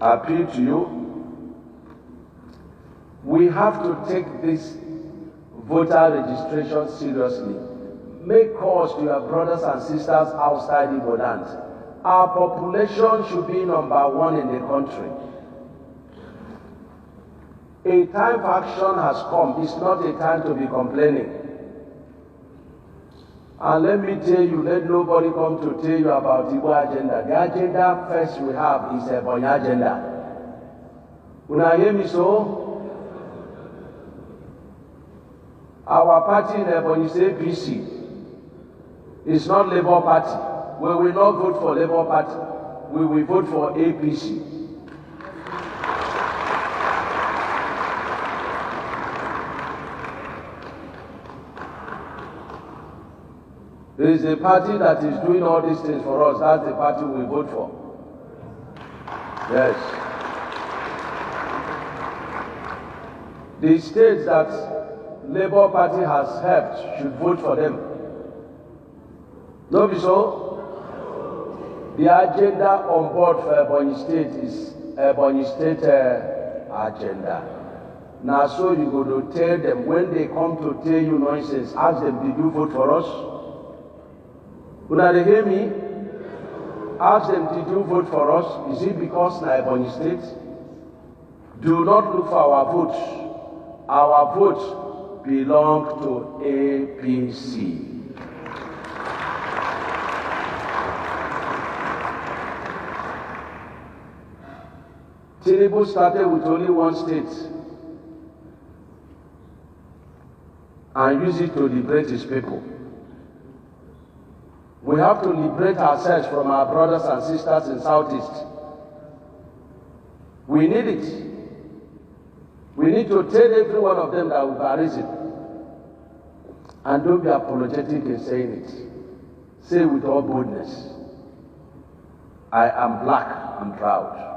appeal to you. We have to take this voter registration seriously. Make calls to your brothers and sisters outside Igbo land. Our population should be number one in the country. A time for action has come. It's not a time to be complaining. And let me tell you, let nobody come to tell you about Igbo agenda. The agenda first we have is a Ebonyi agenda. Una hear me so? Our party in Ebonyi is APC. It's not Labour Party. We will not vote for Labour Party. We will vote for APC. There is a party that is doing all these things for us. That's the party we vote for. Yes. The states that Labour Party has helped should vote for them. No be so? The agenda on board for Ebonyi State is Ebonyi State agenda. Now so you go to tell them, when they come to tell you nonsense, ask them, did you vote for us? Una dey hear me? Ask them, did you vote for us? Is it because na Ebonyi State? Do not look for our votes. Our votes belong to APC. Tinubu started with only one state and used it to liberate his people. We have to liberate ourselves from our brothers and sisters in Southeast. We need it. We need to tell every one of them that we've arisen. And don't be apologetic in saying it. Say with all boldness, I am black and proud.